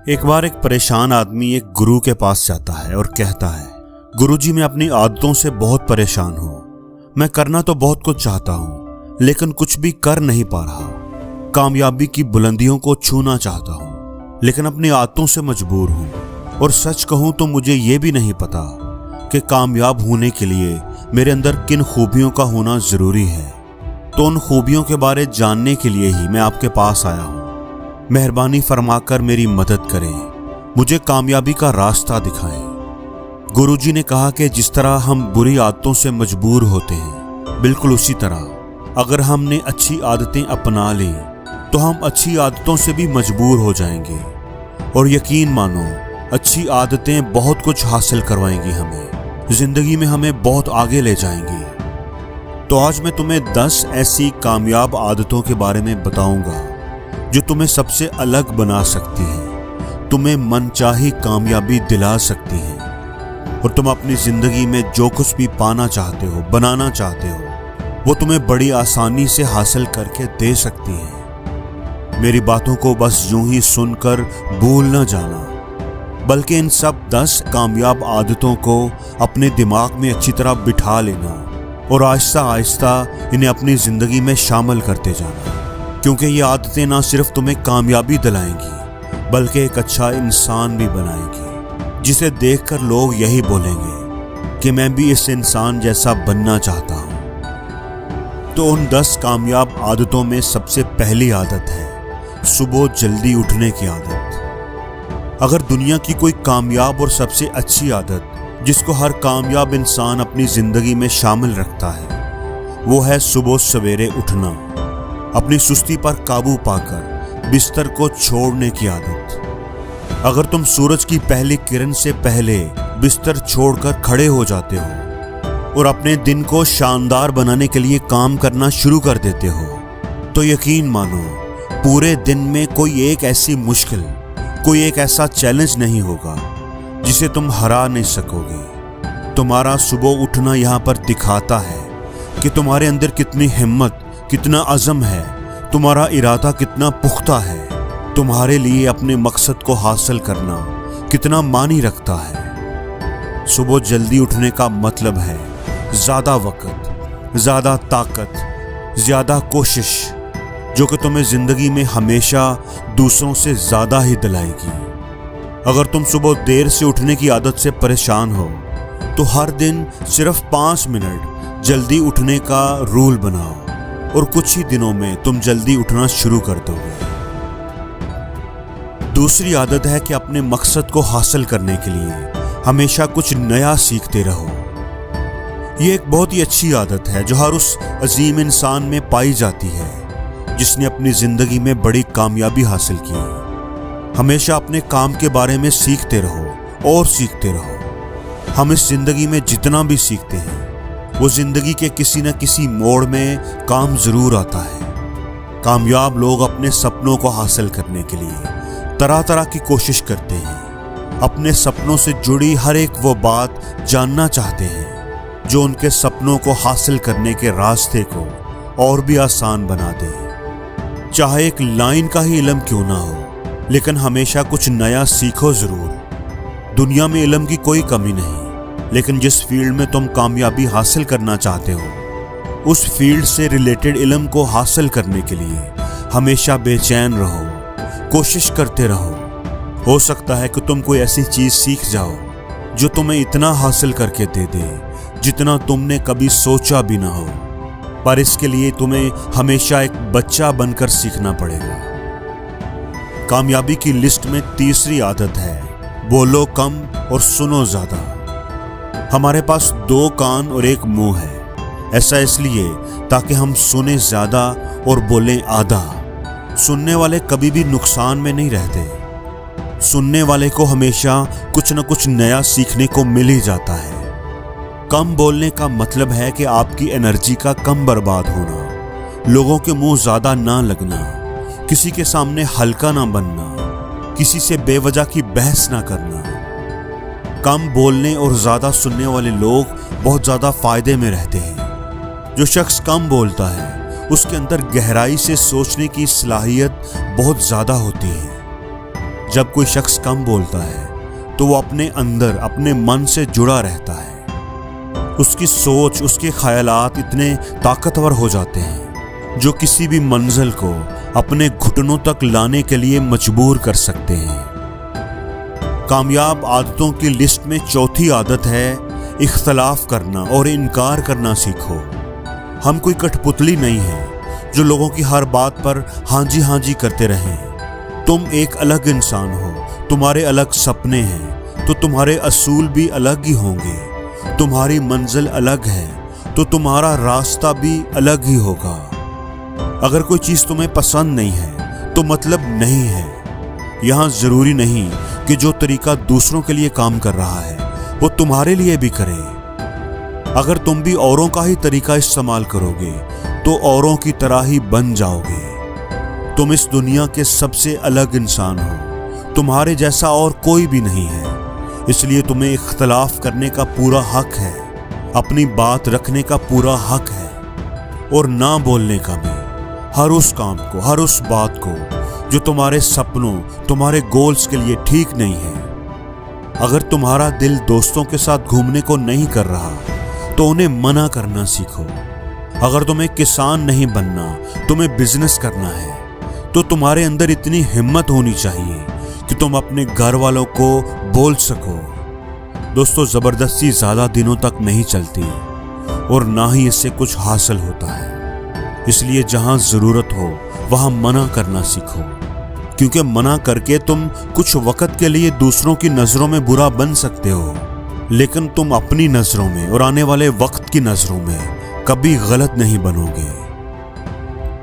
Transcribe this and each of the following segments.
एक बार एक परेशान आदमी एक गुरु के पास जाता है और कहता है, गुरुजी मैं अपनी आदतों से बहुत परेशान हूँ। मैं करना तो बहुत कुछ चाहता हूँ लेकिन कुछ भी कर नहीं पा रहा। कामयाबी की बुलंदियों को छूना चाहता हूँ लेकिन अपनी आदतों से मजबूर हूँ। और सच कहूँ तो मुझे ये भी नहीं पता कि कामयाब होने के लिए मेरे अंदर किन खूबियों का होना जरूरी है। तो उन खूबियों के बारे जानने के लिए ही मैं आपके पास आया हूँ। मेहरबानी फरमाकर मेरी मदद करें, मुझे कामयाबी का रास्ता दिखाएं। गुरुजी ने कहा कि जिस तरह हम बुरी आदतों से मजबूर होते हैं, बिल्कुल उसी तरह अगर हमने अच्छी आदतें अपना ली तो हम अच्छी आदतों से भी मजबूर हो जाएंगे। और यकीन मानो, अच्छी आदतें बहुत कुछ हासिल करवाएंगी हमें, जिंदगी में हमें बहुत आगे ले जाएंगी। तो आज मैं तुम्हें 10 ऐसी कामयाब आदतों के बारे में बताऊंगा जो तुम्हें सबसे अलग बना सकती है, तुम्हें मनचाही कामयाबी दिला सकती है और तुम अपनी जिंदगी में जो कुछ भी पाना चाहते हो, बनाना चाहते हो, वो तुम्हें बड़ी आसानी से हासिल करके दे सकती है। मेरी बातों को बस यूं ही सुनकर भूल न जाना, बल्कि इन सब 10 कामयाब आदतों को अपने दिमाग में अच्छी तरह बिठा लेना और आहिस्ता आहिस्ता इन्हें अपनी जिंदगी में शामिल करते जाना। क्योंकि ये आदतें ना सिर्फ तुम्हें कामयाबी दिलाएंगी बल्कि एक अच्छा इंसान भी बनाएंगी, जिसे देखकर लोग यही बोलेंगे कि मैं भी इस इंसान जैसा बनना चाहता हूं। तो उन 10 कामयाब आदतों में सबसे पहली आदत है सुबह जल्दी उठने की आदत। अगर दुनिया की कोई कामयाब और सबसे अच्छी आदत जिसको हर कामयाब इंसान अपनी जिंदगी में शामिल रखता है, वो है सुबह सवेरे उठना, अपनी सुस्ती पर काबू पाकर बिस्तर को छोड़ने की आदत। अगर तुम सूरज की पहली किरण से पहले बिस्तर छोड़कर खड़े हो जाते हो और अपने दिन को शानदार बनाने के लिए काम करना शुरू कर देते हो, तो यकीन मानो पूरे दिन में कोई एक ऐसी मुश्किल, कोई एक ऐसा चैलेंज नहीं होगा जिसे तुम हरा नहीं सकोगे। तुम्हारा सुबह उठना यहाँ पर दिखाता है कि तुम्हारे अंदर कितनी हिम्मत, कितना अज़म है, तुम्हारा इरादा कितना पुख्ता है, तुम्हारे लिए अपने मकसद को हासिल करना कितना मानी रखता है। सुबह जल्दी उठने का मतलब है ज़्यादा वक्त, ज़्यादा ताकत, ज़्यादा कोशिश, जो कि तुम्हें ज़िंदगी में हमेशा दूसरों से ज़्यादा ही दिलाएगी। अगर तुम सुबह देर से उठने की आदत से परेशान हो तो हर दिन सिर्फ 5 मिनट जल्दी उठने का रूल बनाओ और कुछ ही दिनों में तुम जल्दी उठना शुरू कर दोगे। दूसरी आदत है कि अपने मकसद को हासिल करने के लिए हमेशा कुछ नया सीखते रहो। ये एक बहुत ही अच्छी आदत है जो हर उस अजीम इंसान में पाई जाती है जिसने अपनी जिंदगी में बड़ी कामयाबी हासिल की। हमेशा अपने काम के बारे में सीखते रहो और सीखते रहो। हम इस जिंदगी में जितना भी सीखते हैं वो जिंदगी के किसी न किसी मोड़ में काम जरूर आता है। कामयाब लोग अपने सपनों को हासिल करने के लिए तरह तरह की कोशिश करते हैं। अपने सपनों से जुड़ी हर एक वो बात जानना चाहते हैं जो उनके सपनों को हासिल करने के रास्ते को और भी आसान बना दे। चाहे एक लाइन का ही इल्म क्यों ना हो, लेकिन हमेशा कुछ नया सीखो जरूर। दुनिया में इल्म की कोई कमी नहीं, लेकिन जिस फील्ड में तुम कामयाबी हासिल करना चाहते हो, उस फील्ड से रिलेटेड इल्म को हासिल करने के लिए हमेशा बेचैन रहो, कोशिश करते रहो। हो सकता है कि तुम कोई ऐसी चीज सीख जाओ जो तुम्हें इतना हासिल करके दे दे जितना तुमने कभी सोचा भी ना हो, पर इसके लिए तुम्हें हमेशा एक बच्चा बनकर सीखना पड़ेगा। कामयाबी की लिस्ट में तीसरी आदत है बोलो कम और सुनो ज्यादा। हमारे पास 2 कान और 1 मुंह है। ऐसा इसलिए ताकि हम सुने ज्यादा और बोलें आधा। सुनने वाले कभी भी नुकसान में नहीं रहते। सुनने वाले को हमेशा कुछ न कुछ नया सीखने को मिल ही जाता है। कम बोलने का मतलब है कि आपकी एनर्जी का कम बर्बाद होना, लोगों के मुंह ज्यादा ना लगना, किसी के सामने हल्का ना बनना, किसी से बेवजह की बहस ना करना। कम बोलने और ज्यादा सुनने वाले लोग बहुत ज्यादा फायदे में रहते हैं। जो शख्स कम बोलता है उसके अंदर गहराई से सोचने की सलाहियत बहुत ज्यादा होती है। जब कोई शख्स कम बोलता है तो वो अपने अंदर अपने मन से जुड़ा रहता है। उसकी सोच, उसके ख्यालात इतने ताकतवर हो जाते हैं जो किसी भी मंजिल को अपने घुटनों तक लाने के लिए मजबूर कर सकते हैं। कामयाब आदतों की लिस्ट में चौथी आदत है इख्तलाफ करना और इनकार करना सीखो। हम कोई कठपुतली नहीं है जो लोगों की हर बात पर हाँ जी करते रहें। तुम एक अलग इंसान हो, तुम्हारे अलग सपने हैं तो तुम्हारे असूल भी अलग ही होंगे। तुम्हारी मंजिल अलग है तो तुम्हारा रास्ता भी अलग ही होगा। अगर कोई चीज तुम्हें पसंद नहीं है तो मतलब नहीं है। यहां जरूरी नहीं कि जो तरीका दूसरों के लिए काम कर रहा है वो तुम्हारे लिए भी करे। अगर तुम भी औरों का ही तरीका इस्तेमाल करोगे तो औरों की तरह ही बन जाओगे। तुम इस दुनिया के सबसे अलग इंसान हो, तुम्हारे जैसा और कोई भी नहीं है। इसलिए तुम्हें इख्तलाफ करने का पूरा हक है, अपनी बात रखने का पूरा हक है और ना बोलने का भी। हर उस काम को, हर उस बात को जो तुम्हारे सपनों, तुम्हारे गोल्स के लिए ठीक नहीं है। अगर तुम्हारा दिल दोस्तों के साथ घूमने को नहीं कर रहा तो उन्हें मना करना सीखो। अगर तुम्हें किसान नहीं बनना, तुम्हें बिजनेस करना है तो तुम्हारे अंदर इतनी हिम्मत होनी चाहिए कि तुम अपने घर वालों को बोल सको। दोस्तों, जबरदस्ती ज्यादा दिनों तक नहीं चलती और ना ही इससे कुछ हासिल होता है। इसलिए जहां जरूरत हो वहां मना करना सीखो, क्योंकि मना करके तुम कुछ वक्त के लिए दूसरों की नजरों में बुरा बन सकते हो, लेकिन तुम अपनी नजरों में और आने वाले वक्त की नजरों में कभी गलत नहीं बनोगे।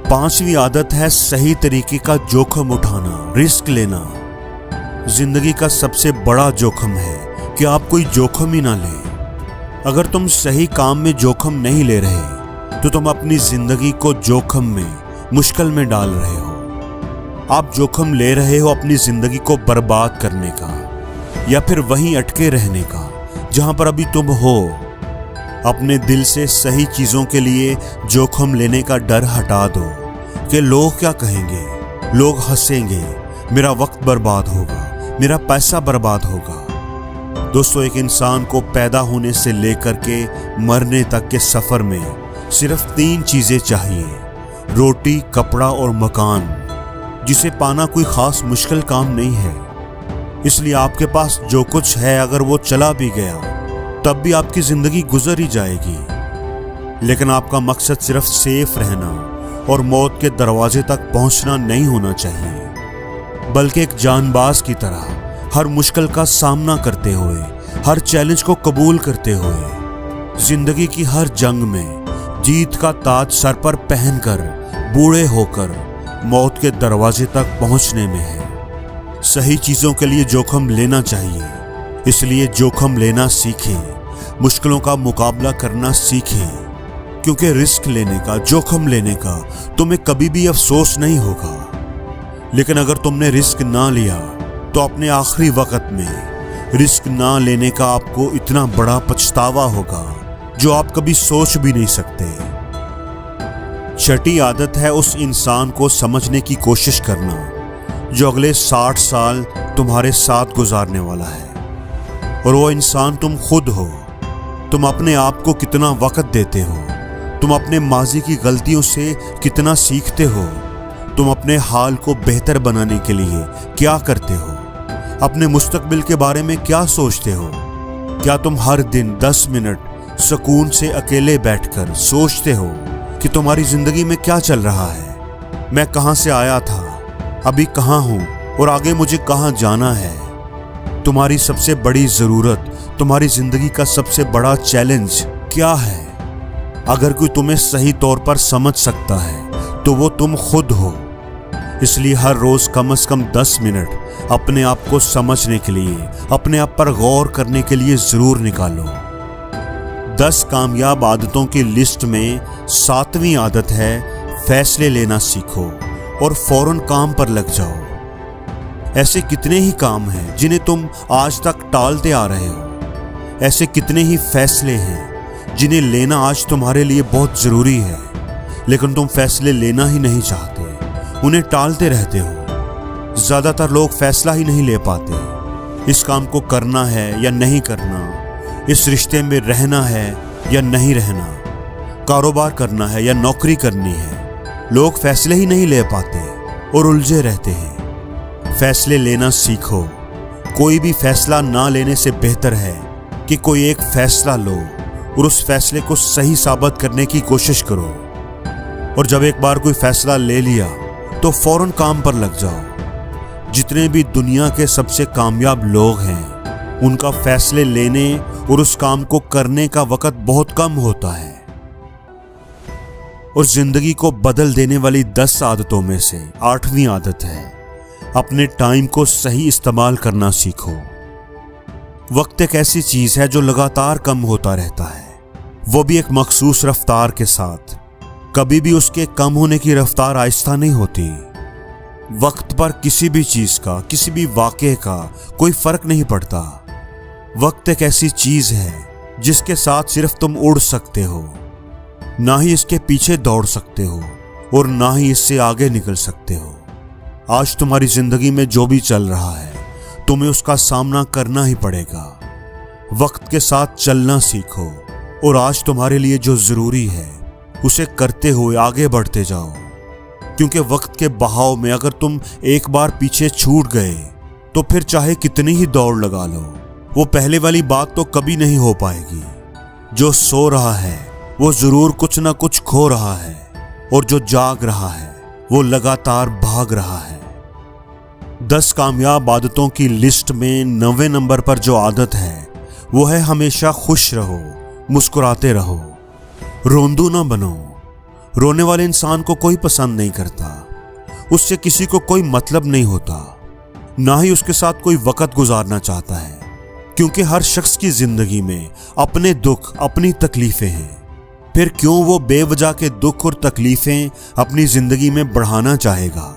पांचवी आदत है सही तरीके का जोखिम उठाना, रिस्क लेना। जिंदगी का सबसे बड़ा जोखिम है कि आप कोई जोखिम ही ना लें। अगर तुम सही काम में जोखिम नहीं ले रहे तो तुम अपनी जिंदगी को जोखिम में, मुश्किल में डाल रहे हो। आप जोखिम ले रहे हो अपनी जिंदगी को बर्बाद करने का या फिर वहीं अटके रहने का जहां पर अभी तुम हो। अपने दिल से सही चीजों के लिए जोखिम लेने का डर हटा दो कि लोग क्या कहेंगे, लोग हंसेंगे, मेरा वक्त बर्बाद होगा, मेरा पैसा बर्बाद होगा। दोस्तों, एक इंसान को पैदा होने से लेकर के मरने तक के सफर में सिर्फ 3 चीजें चाहिए, रोटी, कपड़ा और मकान, जिसे पाना कोई खास मुश्किल काम नहीं है। इसलिए आपके पास जो कुछ है अगर वो चला भी गया तब भी आपकी जिंदगी गुजर ही जाएगी। लेकिन आपका मकसद सिर्फ सेफ रहना और मौत के दरवाजे तक पहुंचना नहीं होना चाहिए, बल्कि एक जानबाज की तरह हर मुश्किल का सामना करते हुए, हर चैलेंज को कबूल करते हुए, जिंदगी की हर जंग में जीत का ताज सर पर पहनकर, बूढ़े होकर मौत के दरवाजे तक पहुंचने में है। सही चीजों के लिए जोखिम लेना चाहिए, इसलिए जोखिम लेना सीखें, मुश्किलों का मुकाबला करना सीखें, क्योंकि रिस्क लेने का, जोखिम लेने का तुम्हें कभी भी अफसोस नहीं होगा। लेकिन अगर तुमने रिस्क ना लिया तो अपने आखिरी वक्त में रिस्क ना लेने का आपको इतना बड़ा पछतावा होगा जो आप कभी सोच भी नहीं सकते। छठी आदत है उस इंसान को समझने की कोशिश करना जो अगले 60 साल तुम्हारे साथ गुजारने वाला है, और वो इंसान तुम खुद हो। तुम अपने आप को कितना वक्त देते हो, तुम अपने माजी की गलतियों से कितना सीखते हो, तुम अपने हाल को बेहतर बनाने के लिए क्या करते हो, अपने मुस्तकबिल के बारे में क्या सोचते हो। क्या तुम हर दिन 10 मिनट सुकून से अकेले बैठकर सोचते हो कि तुम्हारी जिंदगी में क्या चल रहा है, मैं कहां से आया था, अभी कहां हूं और आगे मुझे कहां जाना है। तुम्हारी सबसे बड़ी जरूरत, तुम्हारी जिंदगी का सबसे बड़ा चैलेंज क्या है। अगर कोई तुम्हें सही तौर पर समझ सकता है तो वो तुम खुद हो। इसलिए हर रोज कम से कम 10 मिनट अपने आप को समझने के लिए, अपने आप पर गौर करने के लिए जरूर निकालो। 10 कामयाब आदतों की लिस्ट में 7वीं आदत है फैसले लेना सीखो और फौरन काम पर लग जाओ। ऐसे कितने ही काम हैं जिन्हें तुम आज तक टालते आ रहे हो। ऐसे कितने ही फैसले हैं जिन्हें लेना आज तुम्हारे लिए बहुत जरूरी है, लेकिन तुम फैसले लेना ही नहीं चाहते, उन्हें टालते रहते हो। ज्यादातर लोग फैसला ही नहीं ले पाते। इस काम को करना है या नहीं करना, इस रिश्ते में रहना है या नहीं रहना, कारोबार करना है या नौकरी करनी है। लोग फैसले ही नहीं ले पाते और उलझे रहते हैं। फैसले लेना सीखो। कोई भी फैसला ना लेने से बेहतर है कि कोई एक फैसला लो और उस फैसले को सही साबित करने की कोशिश करो। और जब एक बार कोई फैसला ले लिया तो फौरन काम पर लग जाओ। जितने भी दुनिया के सबसे कामयाब लोग हैं, उनका फैसले लेने और उस काम को करने का वक्त बहुत कम होता है। और जिंदगी को बदल देने वाली 10 आदतों में से 8वीं आदत है, अपने टाइम को सही इस्तेमाल करना सीखो। वक्त एक ऐसी चीज है जो लगातार कम होता रहता है, वो भी एक मखसूस रफ्तार के साथ। कभी भी उसके कम होने की रफ्तार आहिस्ता नहीं होती। वक्त पर किसी भी चीज का, किसी भी वाक़े का कोई फर्क नहीं पड़ता। वक्त एक ऐसी चीज है जिसके साथ सिर्फ तुम उड़ सकते हो, ना ही इसके पीछे दौड़ सकते हो और ना ही इससे आगे निकल सकते हो। आज तुम्हारी जिंदगी में जो भी चल रहा है, तुम्हें उसका सामना करना ही पड़ेगा। वक्त के साथ चलना सीखो और आज तुम्हारे लिए जो जरूरी है उसे करते हुए आगे बढ़ते जाओ। क्योंकि वक्त के बहाव में अगर तुम एक बार पीछे छूट गए तो फिर चाहे कितनी ही दौड़ लगा लो, वो पहले वाली बात तो कभी नहीं हो पाएगी। जो सो रहा है वो जरूर कुछ ना कुछ खो रहा है, और जो जाग रहा है वो लगातार भाग रहा है। 10 कामयाब आदतों की लिस्ट में 9वें नंबर पर जो आदत है वो है हमेशा खुश रहो, मुस्कुराते रहो। रोंदू ना बनो। रोने वाले इंसान को कोई पसंद नहीं करता, उससे किसी को कोई मतलब नहीं होता, ना ही उसके साथ कोई वक्त गुजारना चाहता है। क्योंकि हर शख्स की जिंदगी में अपने दुख, अपनी तकलीफें हैं। फिर क्यों वो बेवजह के दुख और तकलीफें अपनी जिंदगी में बढ़ाना चाहेगा।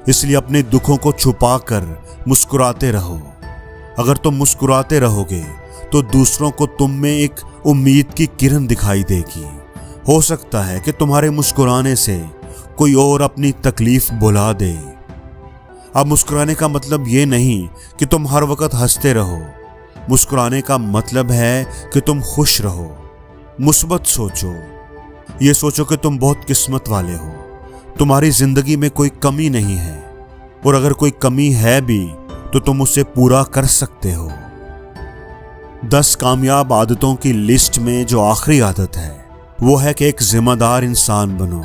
इसलिए अपने दुखों को छुपा कर मुस्कुराते रहो। अगर तुम मुस्कुराते रहोगे तो दूसरों को तुम में एक उम्मीद की किरण दिखाई देगी। हो सकता है कि तुम्हारे मुस्कुराने से कोई और अपनी तकलीफ भुला दे। अब मुस्कुराने का मतलब ये नहीं कि तुम हर वक्त हंसते रहो। मुस्कुराने का मतलब है कि तुम खुश रहो, मुस्बत सोचो। ये सोचो कि तुम बहुत किस्मत वाले हो, तुम्हारी जिंदगी में कोई कमी नहीं है, और अगर कोई कमी है भी तो तुम उसे पूरा कर सकते हो। 10 कामयाब आदतों की लिस्ट में जो आखिरी आदत है वो है कि एक जिम्मेदार इंसान बनो,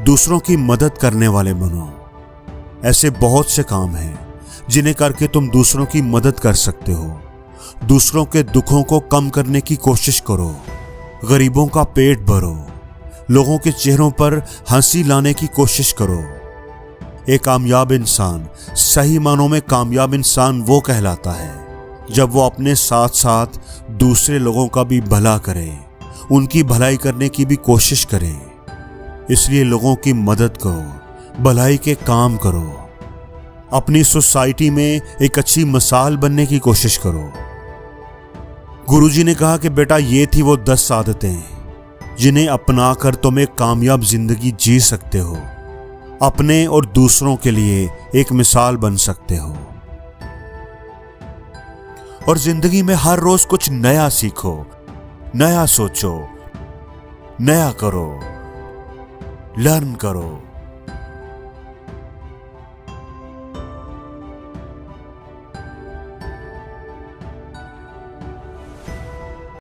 दूसरों की मदद करने वाले बनो। ऐसे बहुत से काम हैं जिन्हें करके तुम दूसरों की मदद कर सकते हो। दूसरों के दुखों को कम करने की कोशिश करो, गरीबों का पेट भरो, लोगों के चेहरों पर हंसी लाने की कोशिश करो। एक कामयाब इंसान, सही मानों में कामयाब इंसान वो कहलाता है जब वो अपने साथ साथ दूसरे लोगों का भी भला करे, उनकी भलाई करने की भी कोशिश करे। इसलिए लोगों की मदद करो, भलाई के काम करो, अपनी सोसाइटी में एक अच्छी मिसाल बनने की कोशिश करो। गुरुजी ने कहा कि बेटा ये थी वो 10 आदतें जिन्हें अपनाकर तुम एक कामयाब जिंदगी जी सकते हो, अपने और दूसरों के लिए एक मिसाल बन सकते हो। और जिंदगी में हर रोज कुछ नया सीखो, नया सोचो, नया करो, लर्न करो।